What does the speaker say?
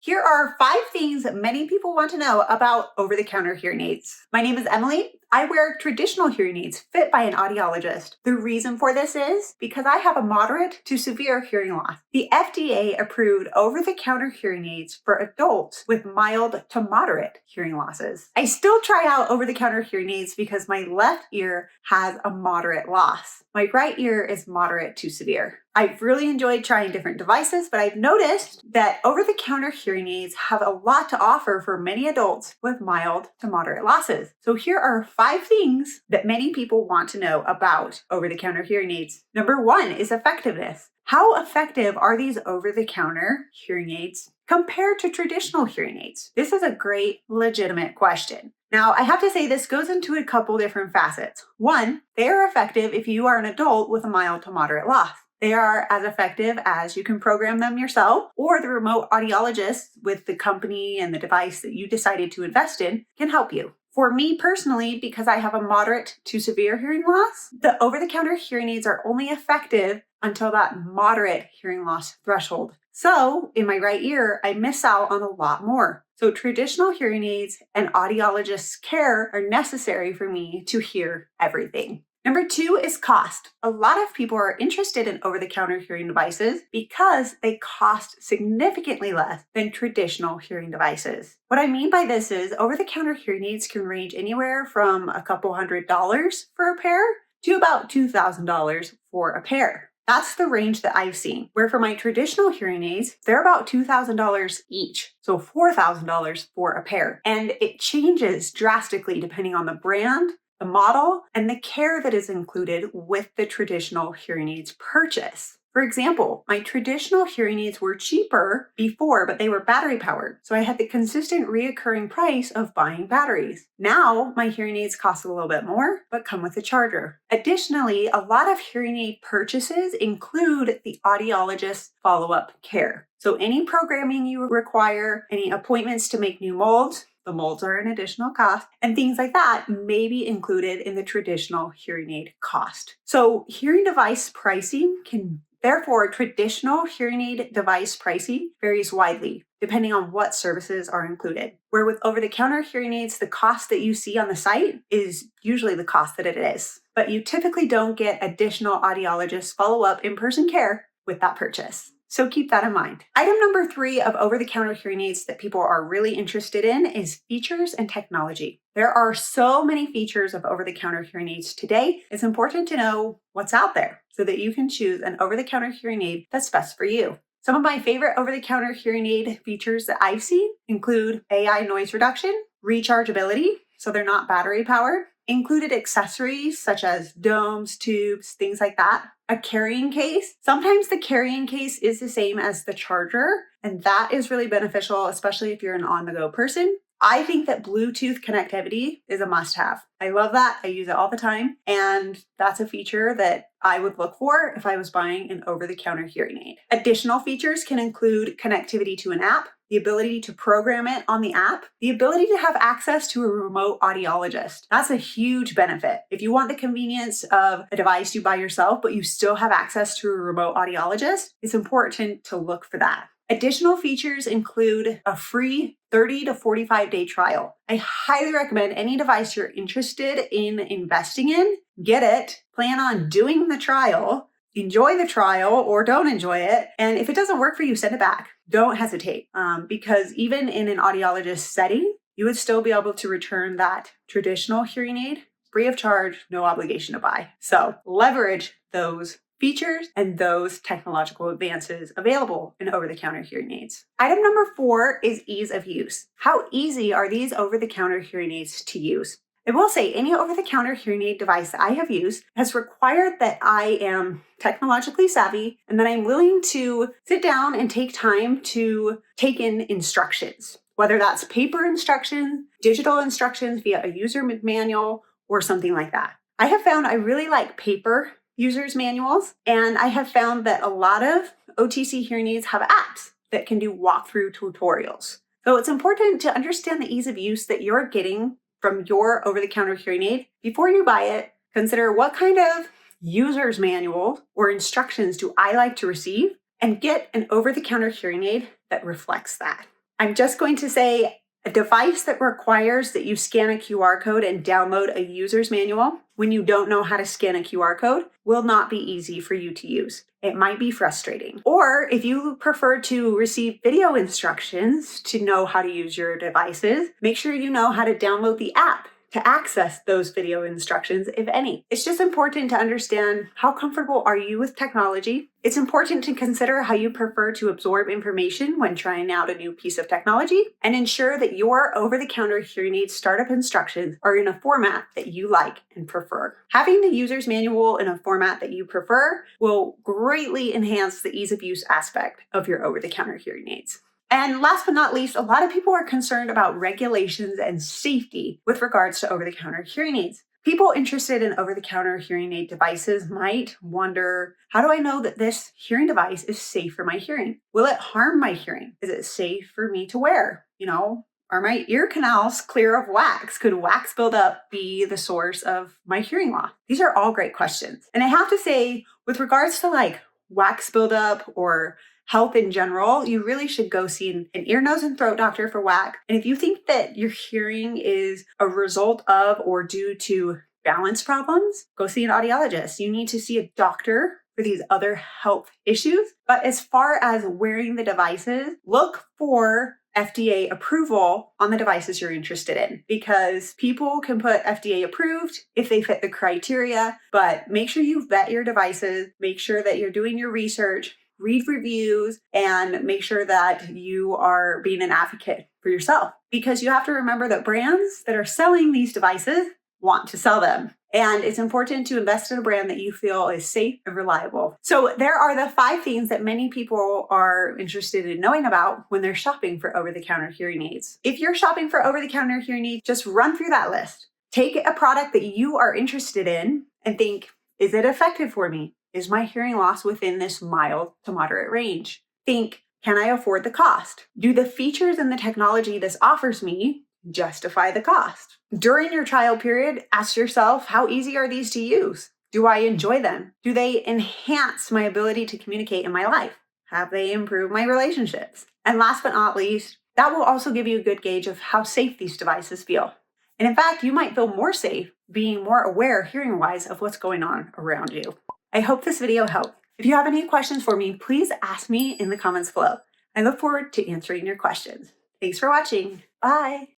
Here are 5 things that many people want to know about over-the-counter hearing aids. My name is Emily. I wear traditional hearing aids fit by an audiologist. The reason for this is because I have a moderate to severe hearing loss. The FDA approved over-the-counter hearing aids for adults with mild to moderate hearing losses. I still try out over-the-counter hearing aids because my left ear has a moderate loss. My right ear is moderate to severe. I've really enjoyed trying different devices, but I've noticed that over-the-counter hearing aids have a lot to offer for many adults with mild to moderate losses. So here are 5 things that many people want to know about over-the-counter hearing aids. Number 1 is effectiveness. How effective are these over-the-counter hearing aids compared to traditional hearing aids? This is a great, legitimate question. Now, I have to say this goes into a couple different facets. 1, they are effective if you are an adult with a mild to moderate loss. They are as effective as you can program them yourself, or the remote audiologist with the company and the device that you decided to invest in can help you. For me personally, because I have a moderate to severe hearing loss, the over-the-counter hearing aids are only effective until that moderate hearing loss threshold. So in my right ear, I miss out on a lot more. So traditional hearing aids and audiologist's care are necessary for me to hear everything. Number 2 is cost. A lot of people are interested in over-the-counter hearing devices because they cost significantly less than traditional hearing devices. What I mean by this is over-the-counter hearing aids can range anywhere from a couple $100s for a pair to about $2,000 for a pair. That's the range that I've seen, where for my traditional hearing aids, they're about $2,000 each, so $4,000 for a pair. And it changes drastically depending on the brand, the model, and the care that is included with the traditional hearing aids purchase. For example, my traditional hearing aids were cheaper before, but they were battery powered. So I had the consistent reoccurring price of buying batteries. Now my hearing aids cost a little bit more, but come with a charger. Additionally, a lot of hearing aid purchases include the audiologist's follow-up care. So any programming you require, any appointments to make new molds, the molds are an additional cost, and things like that may be included in the traditional hearing aid cost. So hearing device pricing therefore, traditional hearing aid device pricing varies widely depending on what services are included. Where with over-the-counter hearing aids, the cost that you see on the site is usually the cost that it is. But you typically don't get additional audiologist follow-up in-person care with that purchase. So keep that in mind. Item number 3 of over-the-counter hearing aids that people are really interested in is features and technology. There are so many features of over-the-counter hearing aids today. It's important to know what's out there so that you can choose an over-the-counter hearing aid that's best for you. Some of my favorite over-the-counter hearing aid features that I've seen include AI noise reduction, rechargeability, so they're not battery powered, included accessories such as domes, tubes, things like that. A carrying case. Sometimes the carrying case is the same as the charger, and that is really beneficial, especially if you're an on-the-go person. I think that Bluetooth connectivity is a must-have. I love that. I use it all the time, and that's a feature that I would look for if I was buying an over-the-counter hearing aid. Additional features can include connectivity to an app, the ability to program it on the app, the ability to have access to a remote audiologist. That's a huge benefit. If you want the convenience of a device you buy yourself, but you still have access to a remote audiologist, it's important to look for that. Additional features include a free 30 to 45-day trial. I highly recommend any device you're interested in investing in, get it, plan on doing the trial, enjoy the trial or don't enjoy it. And if it doesn't work for you, send it back. Don't hesitate because even in an audiologist setting, you would still be able to return that traditional hearing aid free of charge, no obligation to buy. So leverage those features and those technological advances available in over-the-counter hearing aids. Item number 4 is ease of use. How easy are these over-the-counter hearing aids to use? I will say any over-the-counter hearing aid device that I have used has required that I am technologically savvy and that I'm willing to sit down and take time to take in instructions, whether that's paper instructions, digital instructions via a user manual, or something like that. I have found I really like paper user's manuals, and I have found that a lot of OTC hearing aids have apps that can do walkthrough tutorials. So it's important to understand the ease of use that you're getting from your over-the-counter hearing aid. Before you buy it, consider what kind of user's manual or instructions do I like to receive, and get an over-the-counter hearing aid that reflects that. I'm just going to say a device that requires that you scan a QR code and download a user's manual when you don't know how to scan a QR code will not be easy for you to use. It might be frustrating. Or if you prefer to receive video instructions to know how to use your devices, make sure you know how to download the app to access those video instructions, if any. It's just important to understand how comfortable are you with technology. It's important to consider how you prefer to absorb information when trying out a new piece of technology, and ensure that your over-the-counter hearing aid startup instructions are in a format that you like and prefer. Having the user's manual in a format that you prefer will greatly enhance the ease of use aspect of your over-the-counter hearing aids. And last but not least, a lot of people are concerned about regulations and safety with regards to over-the-counter hearing aids. People interested in over-the-counter hearing aid devices might wonder, how do I know that this hearing device is safe for my hearing? Will it harm my hearing? Is it safe for me to wear? Are my ear canals clear of wax? Could wax buildup be the source of my hearing loss? These are all great questions. And I have to say, with regards to wax buildup or health in general, you really should go see an ear, nose, and throat doctor for wax. And if you think that your hearing is a result of or due to balance problems, go see an audiologist. You need to see a doctor for these other health issues. But as far as wearing the devices, look for FDA approval on the devices you're interested in, because people can put FDA approved if they fit the criteria, but make sure you vet your devices, make sure that you're doing your research, read reviews, and make sure that you are being an advocate for yourself, because you have to remember that brands that are selling these devices want to sell them. And it's important to invest in a brand that you feel is safe and reliable. So there are the 5 things that many people are interested in knowing about when they're shopping for over-the-counter hearing aids. If you're shopping for over-the-counter hearing aids, just run through that list. Take a product that you are interested in and think, is it effective for me? Is my hearing loss within this mild to moderate range? Think, can I afford the cost? Do the features and the technology this offers me justify the cost? During your trial period, ask yourself, how easy are these to use? Do I enjoy them? Do they enhance my ability to communicate in my life? Have they improved my relationships? And last but not least, that will also give you a good gauge of how safe these devices feel. And in fact, you might feel more safe being more aware hearing-wise of what's going on around you. I hope this video helped. If you have any questions for me, please ask me in the comments below. I look forward to answering your questions. Thanks for watching. Bye.